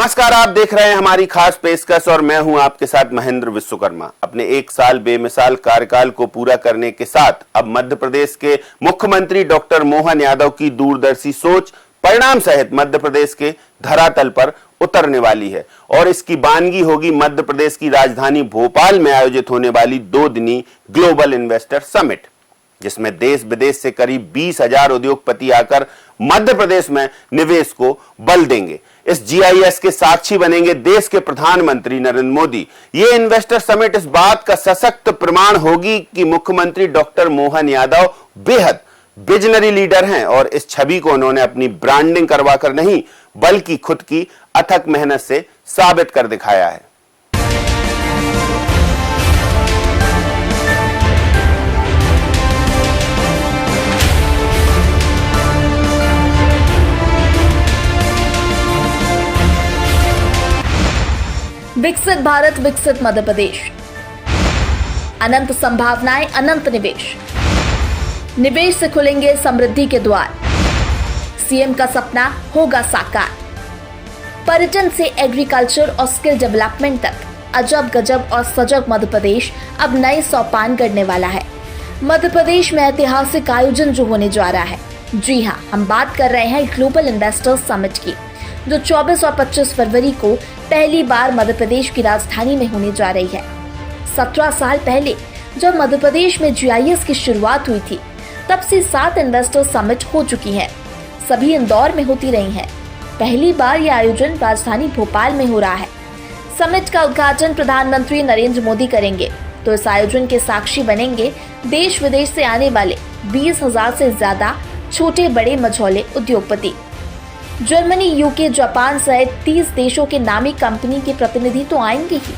नमस्कार, आप देख रहे हैं हमारी खास पेशकश और मैं हूं आपके साथ महेंद्र विश्वकर्मा। अपने 1 साल बेमिसाल कार्यकाल को पूरा करने के साथ अब मध्य प्रदेश के मुख्यमंत्री डॉक्टर मोहन यादव की दूरदर्शी सोच परिणाम सहित मध्य प्रदेश के धरातल पर उतरने वाली है और इसकी बानगी होगी मध्य प्रदेश की राजधानी भोपाल में आयोजित होने वाली 2 दिनी ग्लोबल इन्वेस्टर समिट, जिसमें देश विदेश से करीब 20,000 उद्योगपति आकर मध्य प्रदेश में निवेश को बल देंगे। इस GIS के साक्षी बनेंगे देश के प्रधानमंत्री नरेंद्र मोदी। ये इन्वेस्टर समिट इस बात का सशक्त प्रमाण होगी कि मुख्यमंत्री डॉक्टर मोहन यादव बेहद विजनरी लीडर हैं और इस छवि को उन्होंने अपनी ब्रांडिंग करवाकर नहीं बल्कि खुद की अथक मेहनत से साबित कर दिखाया है। विकसित भारत, विकसित मध्य प्रदेश, अनंत संभावनाएं, अनंत निवेश। निवेश से खुलेंगे समृद्धि के द्वार, सीएम का सपना होगा साकार। पर्यटन से एग्रीकल्चर और स्किल डेवलपमेंट तक अजब गजब और सजग मध्य प्रदेश अब नए सोपान गढ़ने वाला है। मध्य प्रदेश में ऐतिहासिक आयोजन जो होने जा रहा है, जी हाँ, हम बात कर रहे हैं ग्लोबल इन्वेस्टर्स समिट की, जो 24 और 25 फरवरी को पहली बार मध्य प्रदेश की राजधानी में होने जा रही है। 17 साल पहले जब मध्य प्रदेश में GIS की शुरुआत हुई थी, तब से 7 इन्वेस्टर समिट हो चुकी हैं। सभी इंदौर में होती रही हैं। पहली बार यह आयोजन राजधानी भोपाल में हो रहा है। समिट का उद्घाटन प्रधानमंत्री नरेंद्र मोदी करेंगे, तो इस आयोजन के साक्षी बनेंगे देश विदेश से आने वाले 20,000 से ज्यादा छोटे बड़े मझौले उद्योगपति। जर्मनी, UK, जापान सहित 30 देशों के नामी कंपनी के प्रतिनिधि तो आएंगे ही,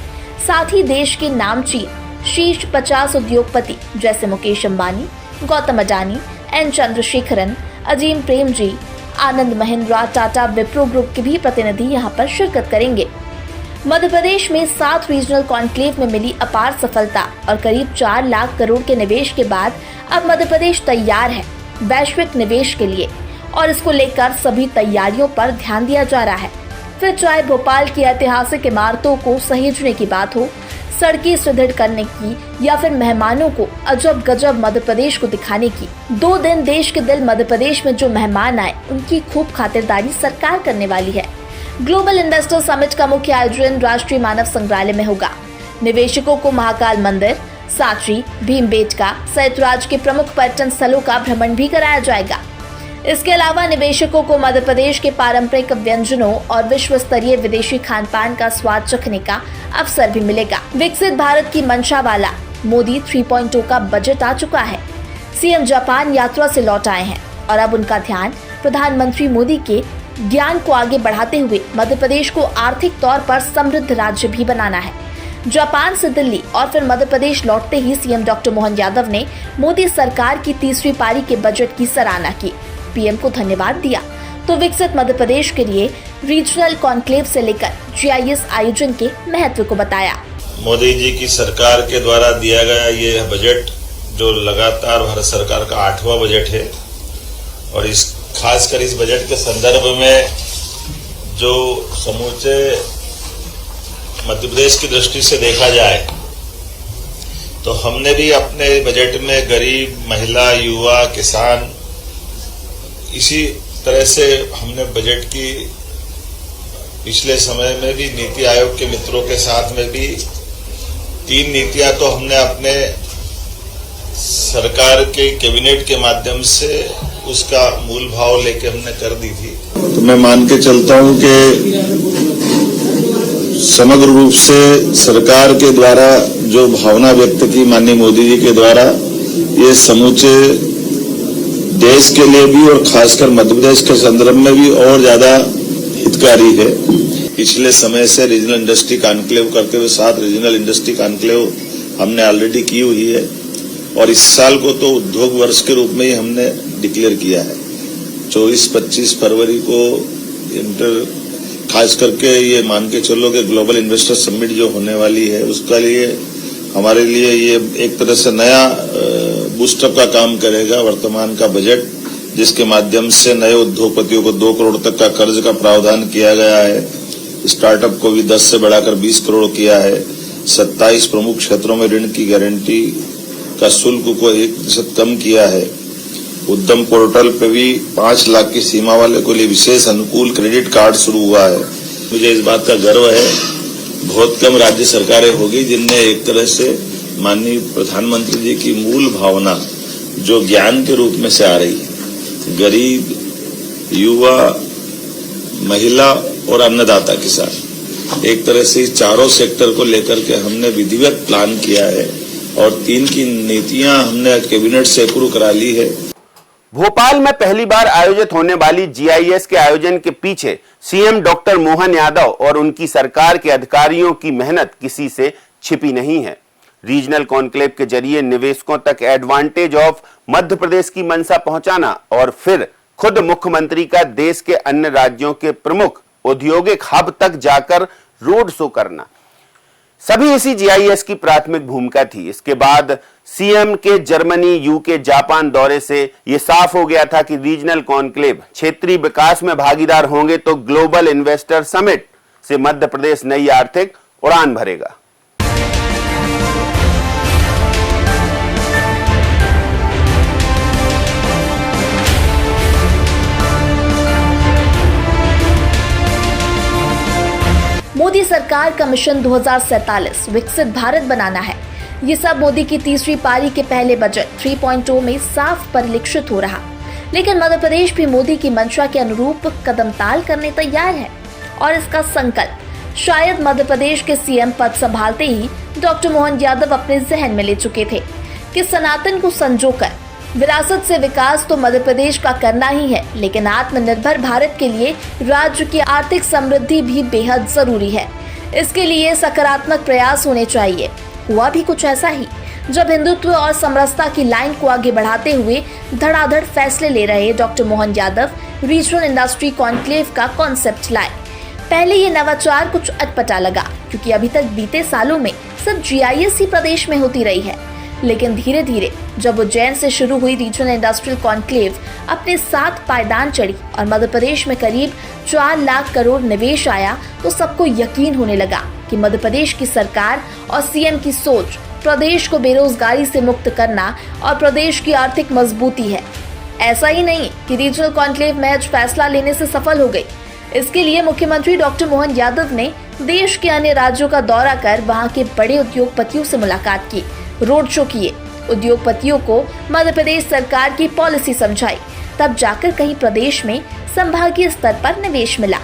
साथ ही देश के नामचीन शीर्ष 50 उद्योगपति जैसे मुकेश अंबानी, गौतम अडानी, N चंद्रशेखरन, अजीम प्रेमजी, आनंद महिंद्रा, टाटा, विप्रो ग्रुप के भी प्रतिनिधि यहां पर शिरकत करेंगे। मध्य प्रदेश में 7 रीजनल कॉन्क्लेव में मिली अपार सफलता और करीब 4 लाख करोड़ के निवेश के बाद अब मध्य प्रदेश तैयार है वैश्विक निवेश के लिए और इसको लेकर सभी तैयारियों पर ध्यान दिया जा रहा है। फिर चाहे भोपाल की ऐतिहासिक इमारतों को सहेजने की बात हो, सड़कें सुदृढ़ करने की या फिर मेहमानों को अजब गजब मध्य प्रदेश को दिखाने की। 2 दिन देश के दिल मध्य प्रदेश में जो मेहमान आए उनकी खूब खातिरदारी सरकार करने वाली है। ग्लोबल इन्वेस्टर समिट का मुख्य आयोजन राष्ट्रीय मानव संग्रहालय में होगा। निवेशकों को महाकाल मंदिर, सांची, भीमबेटका सहित राज्य के प्रमुख पर्यटन स्थलों का भ्रमण भी कराया जाएगा। इसके अलावा निवेशकों को मध्य प्रदेश के पारंपरिक व्यंजनों और विश्व स्तरीय विदेशी खान पान का स्वाद चखने का अवसर भी मिलेगा। विकसित भारत की मंशा वाला मोदी 3.0 का बजट आ चुका है। सीएम जापान यात्रा से लौट आए हैं और अब उनका ध्यान प्रधानमंत्री मोदी के ज्ञान को आगे बढ़ाते हुए मध्य प्रदेश को आर्थिक तौर पर समृद्ध राज्य भी बनाना है। जापान से दिल्ली और फिर मध्य प्रदेश लौटते ही सीएम डॉक्टर मोहन यादव ने मोदी सरकार की तीसरी पारी के बजट की सराहना की, पीएम को धन्यवाद दिया, तो विकसित मध्य प्रदेश के लिए रीजनल कॉन्क्लेव से लेकर GIS आयोजन के महत्व को बताया। मोदी जी की सरकार के द्वारा दिया गया ये बजट जो लगातार भारत सरकार का 8वां बजट है और खासकर इस बजट के संदर्भ में जो समूचे मध्य प्रदेश की दृष्टि से देखा जाए तो हमने भी अपने बजट में गरीब, महिला, युवा, किसान, इसी तरह से हमने बजट की पिछले समय में भी नीति आयोग के मित्रों के साथ में भी 3 नीतियां तो हमने अपने सरकार के कैबिनेट के माध्यम से उसका मूल भाव लेके हमने कर दी थी। तो मैं मान के चलता हूं कि समग्र रूप से सरकार के द्वारा जो भावना व्यक्त की माननीय मोदी जी के द्वारा, ये समूचे देश के लिए भी और खासकर मध्य प्रदेश के संदर्भ में भी और ज्यादा हितकारी है। पिछले समय से रीजनल इंडस्ट्री कॉन्क्लेव करते हुए 7 रीजनल इंडस्ट्री कॉन्क्लेव हमने ऑलरेडी की हुई है और इस साल को तो उद्योग वर्ष के रूप में ही हमने डिक्लेयर किया है। 24-25 फरवरी को खास करके ये मान के चलो कि ग्लोबल इन्वेस्टर समिट जो होने वाली है उसका लिए हमारे लिए ये एक तरह से नया बूस्टअप का काम करेगा। वर्तमान का बजट जिसके माध्यम से नए उद्योगपतियों को 2 करोड़ तक का कर्ज का प्रावधान किया गया है, स्टार्टअप को भी 10 से बढ़ाकर 20 करोड़ किया है। 27 प्रमुख क्षेत्रों में ऋण की गारंटी का शुल्क को 1% कम किया है। उद्यम पोर्टल पे भी 5 लाख की सीमा वाले को लिए विशेष अनुकूल क्रेडिट कार्ड शुरू हुआ है। मुझे इस बात का गर्व है, बहुत कम राज्य सरकारें होगी जिनने एक तरह से माननीय प्रधानमंत्री जी की मूल भावना जो ज्ञान के रूप में से आ रही है, गरीब, युवा, महिला और अन्नदाता किसान, एक तरह से चारों सेक्टर को लेकर के हमने विधिवत प्लान किया है और 3 की नीतियां हमने कैबिनेट से अप्रूव करा ली है। भोपाल में पहली बार आयोजित होने वाली जीआईएस के आयोजन के पीछे सीएम डॉक्टर मोहन यादव और उनकी सरकार के अधिकारियों की मेहनत किसी से छिपी नहीं है। रीजनल कॉन्क्लेव के जरिए निवेशकों तक एडवांटेज ऑफ मध्य प्रदेश की मंशा पहुंचाना और फिर खुद मुख्यमंत्री का देश के अन्य राज्यों के प्रमुख औद्योगिक हब तक जाकर रोड शो करना, सभी इसी जीआईएस की प्राथमिक भूमिका थी। इसके बाद सीएम के जर्मनी, यूके, जापान दौरे से यह साफ हो गया था कि रीजनल कॉन्क्लेव क्षेत्रीय विकास में भागीदार होंगे तो ग्लोबल इन्वेस्टर समिट से मध्य प्रदेश नई आर्थिक उड़ान भरेगा। मोदी सरकार का मिशन 2047 विकसित भारत बनाना है। ये सब मोदी की तीसरी पारी के पहले बजट 3.0 में साफ परिलक्षित हो रहा। लेकिन मध्य प्रदेश भी मोदी की मंशा के अनुरूप कदमताल करने तैयार है और इसका संकल्प शायद मध्य प्रदेश के सीएम पद संभालते ही डॉक्टर मोहन यादव अपने जहन में ले चुके थे कि सनातन को संजोकर विरासत से विकास तो मध्य प्रदेश का करना ही है, लेकिन आत्मनिर्भर भारत के लिए राज्य की आर्थिक समृद्धि भी बेहद जरूरी है। इसके लिए सकारात्मक प्रयास होने चाहिए। हुआ भी कुछ ऐसा ही जब हिंदुत्व और समरसता की लाइन को आगे बढ़ाते हुए धड़ाधड़ फैसले ले रहे doctor Mohan Yadav regional industry conclave का कॉन्सेप्ट लाए। पहले ये नवाचार कुछ अटपटा लगा क्योंकि अभी तक बीते सालों में सिर्फ जीआईएस ही प्रदेश में होती रही है, लेकिन धीरे धीरे जब उज्जैन से शुरू हुई रीजनल इंडस्ट्रियल कॉन्क्लेव अपने साथ पायदान चढ़ी और मध्य प्रदेश में करीब 4 लाख करोड़ निवेश आया तो सबको यकीन होने लगा कि मध्य प्रदेश की सरकार और सीएम की सोच प्रदेश को बेरोजगारी से मुक्त करना और प्रदेश की आर्थिक मजबूती है। ऐसा ही नहीं कि रीजनल कॉन्क्लेव महज फैसला लेने से सफल हो गई। इसके लिए मुख्यमंत्री डॉक्टर मोहन यादव ने देश के अन्य राज्यों का दौरा कर वहां के बड़े उद्योगपतियों से मुलाकात की, रोड शो किए, उद्योगपतियों को मध्य प्रदेश सरकार की पॉलिसी समझाई, तब जाकर कहीं प्रदेश में संभागीय स्तर पर निवेश मिला।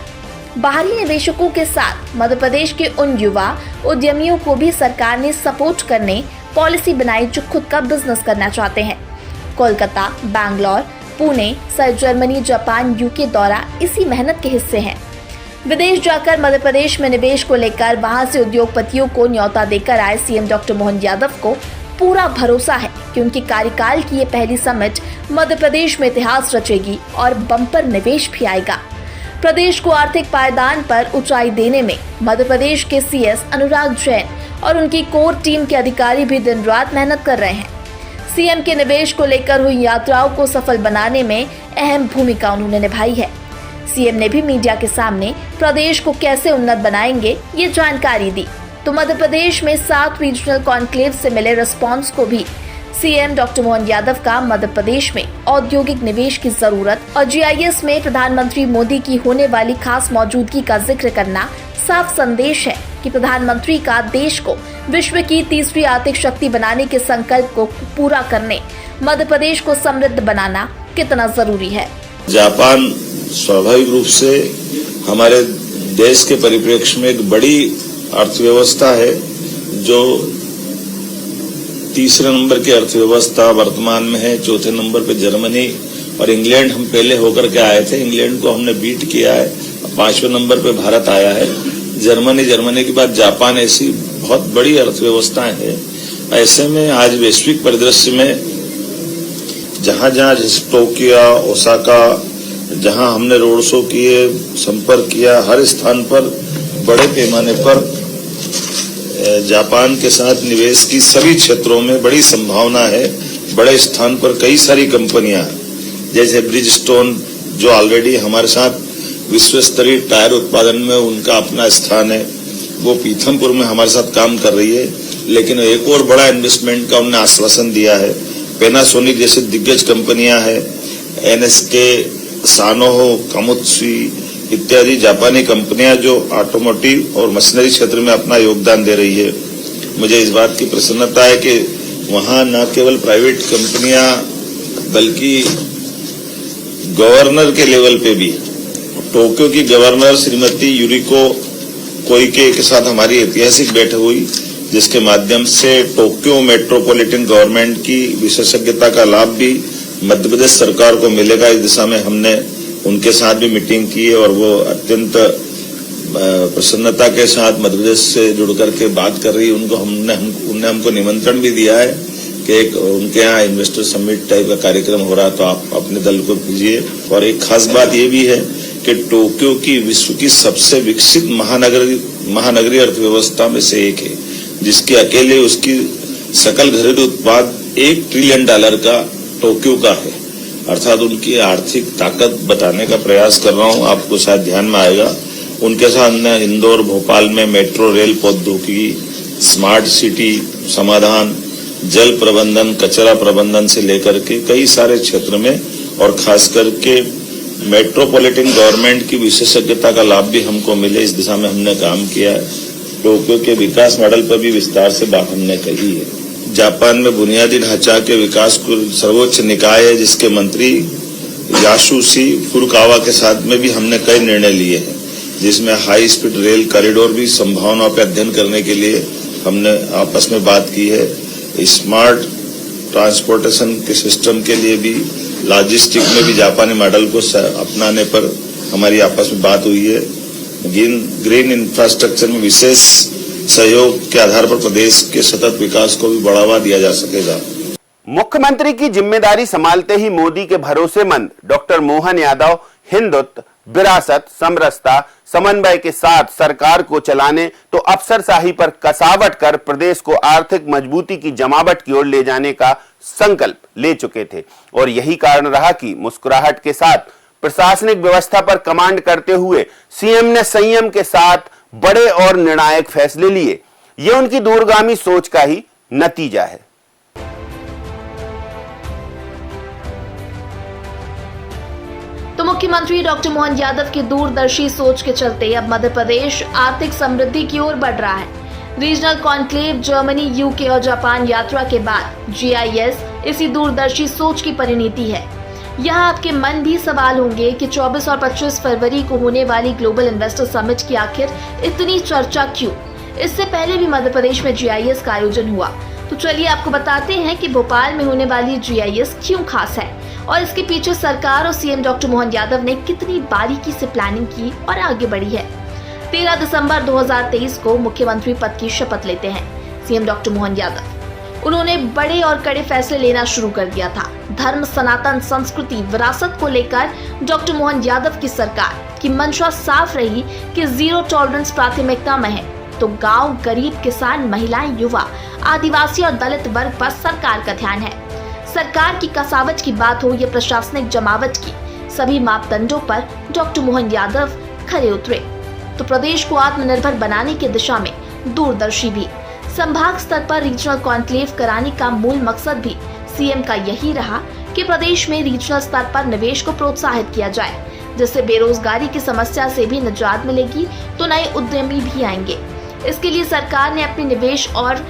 बाहरी निवेशकों के साथ मध्य प्रदेश के उन युवा उद्यमियों को भी सरकार ने सपोर्ट करने पॉलिसी बनाई जो खुद का बिजनेस करना चाहते हैं। Kolkata, Bangalore, Pune, sir Germany, Japan, UK दौरा इसी मेहनत के हिस्से हैं। विदेश जाकर मध्य प्रदेश में निवेश को लेकर वहां से उद्योगपतियों को न्योता देकर आए सीएम डॉक्टर मोहन यादव को पूरा भरोसा है कि उनके कार्यकाल की ये पहली समिट मध्य प्रदेश में इतिहास रचेगी और बम्पर निवेश भी आएगा। प्रदेश को आर्थिक पायदान पर ऊंचाई देने में मध्य प्रदेश के सीएस अनुराग जैन और उनकी कोर टीम के अधिकारी भी दिन रात मेहनत कर रहे हैं। सीएम के निवेश को लेकर हुई यात्राओं को सफल बनाने में अहम भूमिका उन्होंने निभाई है। सीएम ने भी मीडिया के सामने प्रदेश को कैसे उन्नत बनाएंगे ये जानकारी दी, तो मध्य प्रदेश में 7 रीजनल कॉन्क्लेव से मिले रिस्पांस को भी सीएम डॉक्टर मोहन यादव का मध्य प्रदेश में औद्योगिक निवेश की जरूरत और जीआईएस में प्रधानमंत्री मोदी की होने वाली खास मौजूदगी का जिक्र करना साफ संदेश है कि प्रधानमंत्री का देश को विश्व की तीसरी आर्थिक शक्ति बनाने के संकल्प को पूरा करने, मध्य प्रदेश को समृद्ध बनाना कितना जरूरी है। जापान स्वाभाविक रूप से हमारे देश के परिप्रेक्ष्य में एक बड़ी अर्थव्यवस्था है जो तीसरे नंबर की अर्थव्यवस्था वर्तमान में है। चौथे नंबर पे जर्मनी और इंग्लैंड हम पहले होकर के आए थे, इंग्लैंड को हमने बीट किया है। 5वें नंबर पे भारत आया है। जर्मनी के बाद जापान, ऐसी बहुत बड़ी अर्थव्यवस्थाएं हैं। ऐसे में आज वैश्विक परिदृश्य में जहां जैसे टोक्यो, ओसाका, जहां हमने रोड शो किए, संपर्क किया, हर स्थान पर बड़े पैमाने पर जापान के साथ निवेश की सभी क्षेत्रों में बड़ी संभावना है। बड़े स्थान पर कई सारी कंपनियां जैसे ब्रिजस्टोन जो ऑलरेडी हमारे साथ विश्व स्तरीय टायर उत्पादन में उनका अपना स्थान है। वो पीथमपुर में हमारे साथ काम कर रही है, लेकिन एक और बड़ा इन्वेस्टमेंट का उन्होंने आश्वासन दिया है। पैनासोनिक जैसे दिग्गज कंपनियां हैं, एनएसके, सानोहो, कामुत्सुई इत्यादि जापानी कंपनियां जो ऑटोमोटिव और मशीनरी क्षेत्र में अपना योगदान दे रही है। मुझे इस बात की प्रसन्नता है कि वहां न केवल प्राइवेट कंपनियां बल्कि गवर्नर के लेवल पे भी टोक्यो की गवर्नर श्रीमती यूरिको कोइके के साथ हमारी ऐतिहासिक बैठक हुई, जिसके माध्यम से टोक्यो मेट्रोपॉलिटन गवर्नमेंट की विशेषज्ञता का लाभ भी मध्य प्रदेश सरकार को मिलेगा। इस दिशा में हमने उनके साथ भी मीटिंग की है और वो अत्यंत प्रसन्नता के साथ मध्य प्रदेश से जुड़ करके बात कर रही है। उन्होंने हमको निमंत्रण भी दिया है कि एक उनके यहाँ इन्वेस्टर समिट टाइप का कार्यक्रम हो रहा है, तो आप अपने दल को भेजिए। और एक खास बात ये भी है कि टोक्यो की विश्व की सबसे विकसित महानगरीय अर्थव्यवस्था में से एक है, जिसके अकेले उसकी सकल घरेलू उत्पाद $1 ट्रिलियन का टोक्यो का है। अर्थात उनकी आर्थिक ताकत बताने का प्रयास कर रहा हूं, आपको शायद ध्यान में आएगा। उनके साथ हमने इंदौर, भोपाल में मेट्रो रेल प्रौद्योगिकी, स्मार्ट सिटी समाधान, जल प्रबंधन, कचरा प्रबंधन से लेकर के कई सारे क्षेत्र में और खास करके मेट्रोपॉलिटन गवर्नमेंट की विशेषज्ञता का लाभ भी हमको मिले, इस दिशा में हमने काम किया है। टोक्यो के विकास मॉडल पर भी विस्तार से बात हमने कही है। जापान में बुनियादी ढांचा के विकास को सर्वोच्च निकाय है, जिसके मंत्री यासुशी फुरुकावा के साथ में भी हमने कई निर्णय लिए हैं, जिसमें हाई स्पीड रेल कॉरिडोर भी संभावनाओं पर अध्ययन करने के लिए हमने आपस में बात की है। स्मार्ट ट्रांसपोर्टेशन के सिस्टम के लिए भी लॉजिस्टिक में भी जापानी मॉडल को अपनाने पर हमारी आपस में बात हुई है। ग्रीन इंफ्रास्ट्रक्चर में विशेष सहयोग के आधार पर प्रदेश के सतत विकास को भी बढ़ावा दिया जा सकेगा। मुख्यमंत्री की जिम्मेदारी संभालते ही मोदी के भरोसेमंद डॉक्टर मोहन यादव हिंदुत्व, विरासत, समरसता, समन्वय के साथ सरकार को चलाने तो अफसरशाही पर कसावट कर प्रदेश को आर्थिक मजबूती की जमावट की ओर ले जाने का संकल्प ले चुके थे। और यही कारण रहा कि मुस्कुराहट के साथ प्रशासनिक व्यवस्था पर कमांड करते हुए सीएम ने संयम के साथ बड़े और निर्णायक फैसले लिए। ये उनकी दूरगामी सोच का ही नतीजा है। तो मुख्यमंत्री डॉक्टर मोहन यादव की दूरदर्शी सोच के चलते अब मध्य प्रदेश आर्थिक समृद्धि की ओर बढ़ रहा है। रीजनल कॉन्क्लेव, जर्मनी, यूके और जापान यात्रा के बाद GIS इसी दूरदर्शी सोच की परिणति है। यहाँ आपके मन भी सवाल होंगे कि 24 और 25 फरवरी को होने वाली ग्लोबल इन्वेस्टर समिट की आखिर इतनी चर्चा क्यों? इससे पहले भी मध्य प्रदेश में GIS का आयोजन हुआ, तो चलिए आपको बताते हैं कि भोपाल में होने वाली GIS क्यों खास है और इसके पीछे सरकार और सीएम डॉक्टर मोहन यादव ने कितनी बारीकी से प्लानिंग की और आगे बढ़ी है। 13 दिसंबर 2023 को मुख्यमंत्री पद की शपथ लेते हैं सीएम डॉक्टर मोहन यादव। उन्होंने बड़े और कड़े फैसले लेना शुरू कर दिया था। धर्म, सनातन, संस्कृति, विरासत को लेकर डॉक्टर मोहन यादव की सरकार की मंशा साफ रही कि जीरो टॉलरेंस प्राथमिकता में है, तो गांव, गरीब, किसान, महिलाएं, युवा, आदिवासी और दलित वर्ग पर सरकार का ध्यान है। सरकार की कसावट की बात हो या प्रशासनिक जमावट की, सभी मापदंडों पर डॉक्टर मोहन यादव खरे उतरे। तो प्रदेश को आत्मनिर्भर बनाने की दिशा में दूरदर्शी भी। संभाग स्तर पर रीजनल कॉन्क्लेव कराने का मूल मकसद भी सीएम का यही रहा कि प्रदेश में रीजनल स्तर पर निवेश को प्रोत्साहित किया जाए, जिससे बेरोजगारी की समस्या से भी निजात मिलेगी, तो नए उद्यमी भी आएंगे। इसके लिए सरकार ने अपनी निवेश और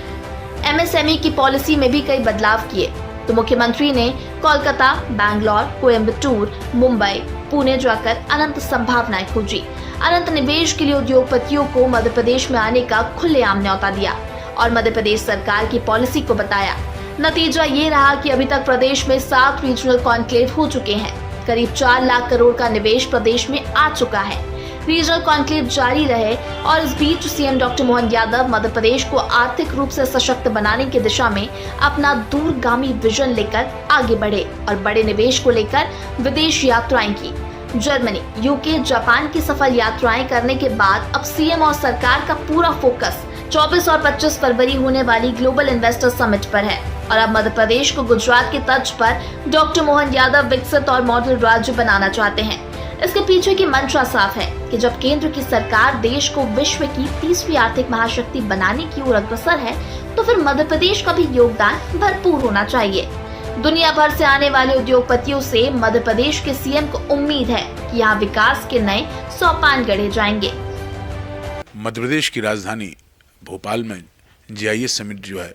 MSME की पॉलिसी में भी कई बदलाव किए। तो मुख्यमंत्री ने कोलकाता, बैंगलोर, कोयम्बटूर, मुंबई, पुणे जाकर अनंत संभावनाएं खोजी। अनंत निवेश के लिए उद्योगपतियों को मध्य प्रदेश में आने का खुलेआम न्यौता दिया और मध्य प्रदेश सरकार की पॉलिसी को बताया। नतीजा ये रहा कि अभी तक प्रदेश में 7 रीजनल कॉन्क्लेव हो चुके हैं। करीब 4 लाख करोड़ का निवेश प्रदेश में आ चुका है। रीजनल कॉन्क्लेव जारी रहे और इस बीच सीएम डॉक्टर मोहन यादव मध्य प्रदेश को आर्थिक रूप से सशक्त बनाने की दिशा में अपना दूरगामी विजन लेकर आगे बढ़े और बड़े निवेश को लेकर विदेश यात्राएं की। जर्मनी, यूके, जापान की सफल यात्राएं करने के बाद अब सीएम और सरकार का पूरा फोकस 24 और 25 फरवरी होने वाली ग्लोबल इन्वेस्टर समिट पर है और अब मध्य प्रदेश को गुजरात की तर्ज पर डॉक्टर मोहन यादव विकसित और मॉडल राज्य बनाना चाहते हैं। इसके पीछे की मंशा साफ है कि जब केंद्र की सरकार देश को विश्व की 30वीं आर्थिक महाशक्ति बनाने की ओर अग्रसर है, तो फिर मध्य प्रदेश का भी योगदान भरपूर होना चाहिए। दुनिया भर से आने वाले उद्योगपतियों से मध्य प्रदेश के सीएम को उम्मीद है कि यहाँ विकास के नए सोपान गढ़े जाएंगे। मध्य प्रदेश की राजधानी भोपाल में GIS समिट जो है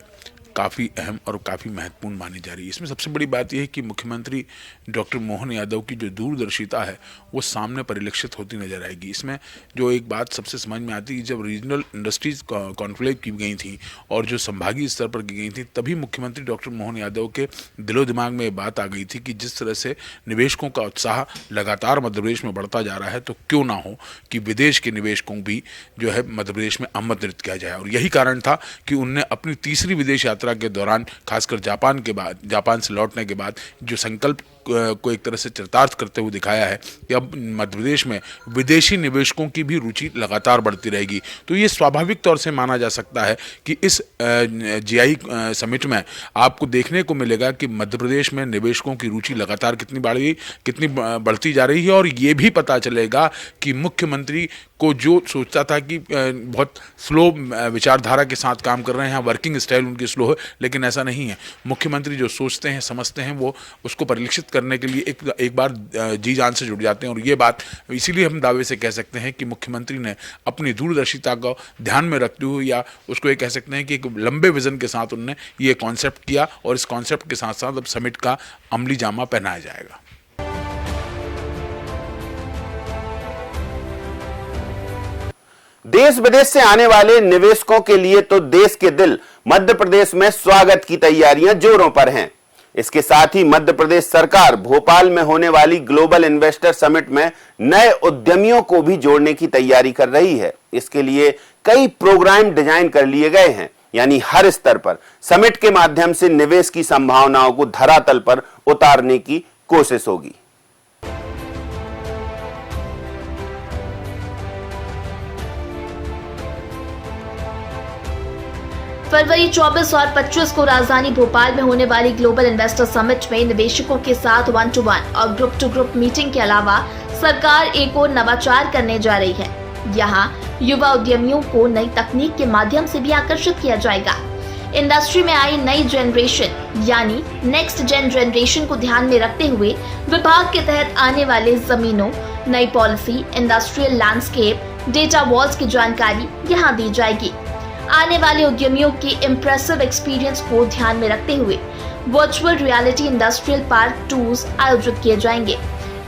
काफ़ी अहम और काफ़ी महत्वपूर्ण मानी जा रही है। इसमें सबसे बड़ी बात यह है कि मुख्यमंत्री डॉक्टर मोहन यादव की जो दूरदर्शिता है वो सामने परिलक्षित होती नजर आएगी। इसमें जो एक बात सबसे समझ में आती है, जब रीजनल इंडस्ट्रीज कॉन्क्लेव की गई थी और जो संभागीय स्तर पर की गई थी, तभी मुख्यमंत्री डॉक्टर मोहन यादव के दिलो दिमाग में ये बात आ गई थी कि जिस तरह से निवेशकों का उत्साह लगातार मध्य प्रदेश में बढ़ता जा रहा है, तो क्यों ना हो कि विदेश के निवेशकों भी जो है मध्य प्रदेश में आमंत्रित किया जाए। और यही कारण था कि उनने अपनी तीसरी विदेश यात्रा के दौरान, खासकर जापान से लौटने के बाद, जो संकल्प को एक तरह से चरितार्थ करते हुए दिखाया है कि अब मध्य प्रदेश में विदेशी निवेशकों की भी रुचि लगातार बढ़ती रहेगी। तो ये स्वाभाविक तौर से माना जा सकता है कि इस GI समिट में आपको देखने को मिलेगा कि मध्य प्रदेश में निवेशकों की रुचि लगातार कितनी बढ़ती जा रही है। और ये भी पता चलेगा कि मुख्यमंत्री को जो सोचता था कि बहुत स्लो विचारधारा के साथ काम कर रहे हैं, वर्किंग स्टाइल उनकी स्लो है, लेकिन ऐसा नहीं है। मुख्यमंत्री जो सोचते हैं, समझते हैं, वो उसको परिलक्षित करने के लिए एक बार जी जान से जुड़ जाते हैं। और ये बात इसीलिए हम दावे से कह सकते हैं कि मुख्यमंत्री ने अपनी दूरदर्शिता को ध्यान में रखते हुए, या उसको ये कह सकते हैं कि एक लंबे विजन के साथ उन्होंने ये कॉन्सेप्ट किया, और इस कॉन्सेप्ट के साथ साथ अब समिट का अमली जामा पहनाया जाएगा। देश विदेश से आने वाले निवेशकों के लिए तो देश के दिल मध्य प्रदेश में स्वागत की तैयारियां जोरों पर हैं। इसके साथ ही मध्य प्रदेश सरकार भोपाल में होने वाली ग्लोबल इन्वेस्टर समिट में नए उद्यमियों को भी जोड़ने की तैयारी कर रही है। इसके लिए कई प्रोग्राम डिजाइन कर लिए गए हैं, यानी हर स्तर पर समिट के माध्यम से निवेश की संभावनाओं को धरातल पर उतारने की कोशिश होगी। फरवरी 24 और 25 को राजधानी भोपाल में होने वाली ग्लोबल इन्वेस्टर समिट में निवेशकों के साथ 1-to-1 और ग्रुप टू ग्रुप मीटिंग के अलावा सरकार एक और नवाचार करने जा रही है। यहाँ युवा उद्यमियों को नई तकनीक के माध्यम से भी आकर्षित किया जाएगा। इंडस्ट्री में आई नई जनरेशन यानी नेक्स्ट जनरेशन को ध्यान में रखते हुए विभाग के तहत आने वाले जमीनों, नई policy, industrial landscape, data walls की जानकारी यहाँ दी जाएगी। आने वाले उद्यमियों के इम्प्रेसिव एक्सपीरियंस को ध्यान में रखते हुए virtual reality industrial park tours आयोजित किए जाएंगे।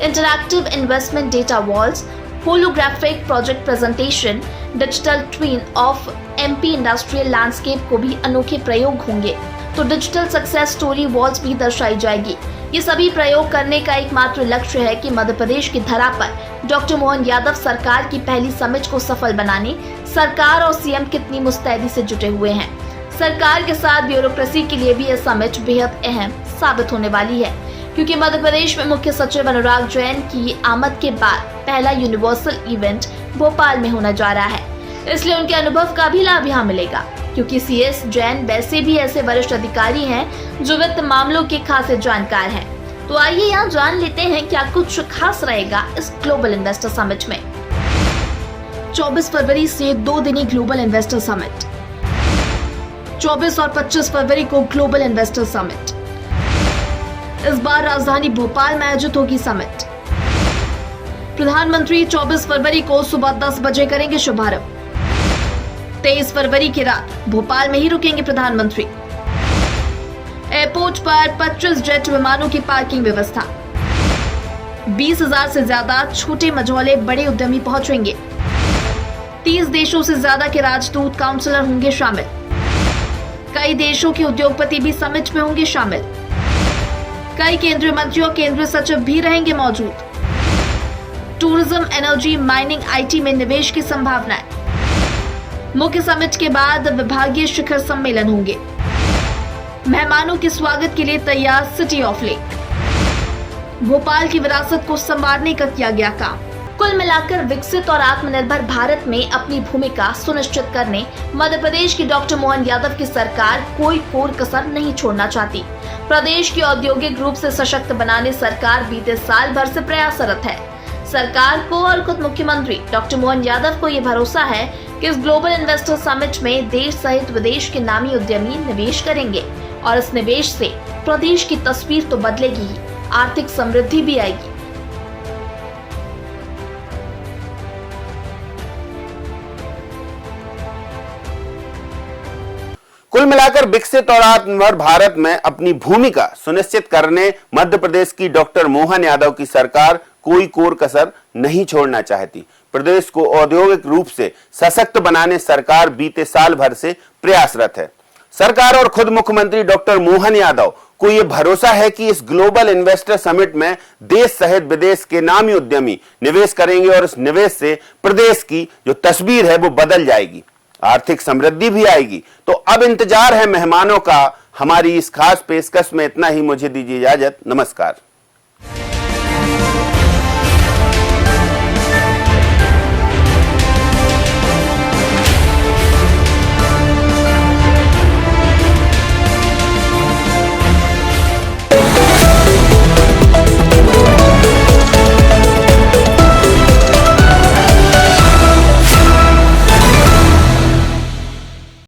Interactive investment data walls, holographic project presentation, digital twin of MP industrial landscape को भी अनोखे प्रयोग होंगे, तो डिजिटल सक्सेस स्टोरी वॉल्स भी दर्शाई जाएगी। ये सभी प्रयोग करने का एकमात्र लक्ष्य है कि मध्य प्रदेश की धरा पर डॉक्टर मोहन यादव सरकार की पहली समिट को सफल बनाने सरकार और सीएम कितनी मुस्तैदी से जुटे हुए हैं। सरकार के साथ ब्यूरोक्रेसी के लिए भी यह समिट बेहद अहम साबित होने वाली है, क्योंकि मध्य प्रदेश में मुख्य सचिव अनुराग जैन की आमद के बाद पहला यूनिवर्सल इवेंट भोपाल में होने जा रहा है। इसलिए उनके अनुभव का भी लाभ यहाँ मिलेगा, क्योंकि CS जैन वैसे भी ऐसे वरिष्ठ अधिकारी हैं जो वित्त मामलों के खासे जानकार हैं। तो आइए यहाँ जान लेते हैं क्या कुछ खास रहेगा इस ग्लोबल इन्वेस्टर समिट में। 24 फरवरी से 2 दिनी ग्लोबल इन्वेस्टर समिट। 24 और 25 फरवरी को ग्लोबल इन्वेस्टर समिट। इस बार राजधानी भोपाल में आयोजित होगी समिट। प्रधानमंत्री 24 फरवरी को सुबह 10 बजे करेंगे शुभारंभ। 23 फरवरी की रात भोपाल में ही रुकेंगे प्रधानमंत्री। एयरपोर्ट पर 25 जेट विमानों की पार्किंग व्यवस्था। 20,000 से ज्यादा छोटे मझौले बड़े उद्यमी पहुंचेंगे। 30 देशों से ज्यादा के राजदूत काउंसलर होंगे शामिल। कई देशों के उद्योगपति भी समिट में होंगे शामिल। कई केंद्रीय मंत्री और केंद्रीय सचिव भी रहेंगे मौजूद। टूरिज्म, एनर्जी, माइनिंग, IT में निवेश की संभावनाएं। मुख्य समिट के बाद विभागीय शिखर सम्मेलन होंगे। मेहमानों के स्वागत के लिए तैयार सिटी ऑफ लेक। भोपाल की विरासत को संवारने का किया गया काम। कुल मिलाकर विकसित और आत्मनिर्भर भारत में अपनी भूमिका सुनिश्चित करने मध्य प्रदेश की डॉक्टर मोहन यादव की सरकार कोई कोर कसर नहीं छोड़ना चाहती। प्रदेश की औद्योगिक रूप से सशक्त बनाने सरकार बीते साल भर से प्रयासरत है। सरकार को और खुद मुख्यमंत्री डॉक्टर मोहन यादव को ये भरोसा है कि इस ग्लोबल इन्वेस्टर समिट में देश सहित विदेश के नामी उद्यमी निवेश करेंगे और इस निवेश से प्रदेश की तस्वीर तो बदलेगी ही, आर्थिक समृद्धि भी आएगी। कुल मिलाकर विकसित और आत्मनिर्भर भारत में अपनी भूमिका सुनिश्चित करने मध्य प्रदेश की डॉक्टर मोहन यादव की सरकार कोई कोर कसर नहीं छोड़ना चाहती। प्रदेश को औद्योगिक रूप से सशक्त बनाने सरकार बीते साल भर से प्रयासरत है। सरकार और खुद मुख्यमंत्री डॉक्टर मोहन यादव को यह भरोसा है कि इस ग्लोबल इन्वेस्टर समिट में देश सहित विदेश के नामी उद्यमी निवेश करेंगे और इस निवेश से प्रदेश की जो तस्वीर है वो बदल जाएगी, आर्थिक समृद्धि भी आएगी। तो अब इंतजार है मेहमानों का। हमारी इस खास पेशकश में इतना ही। मुझे दीजिए इजाजत। नमस्कार।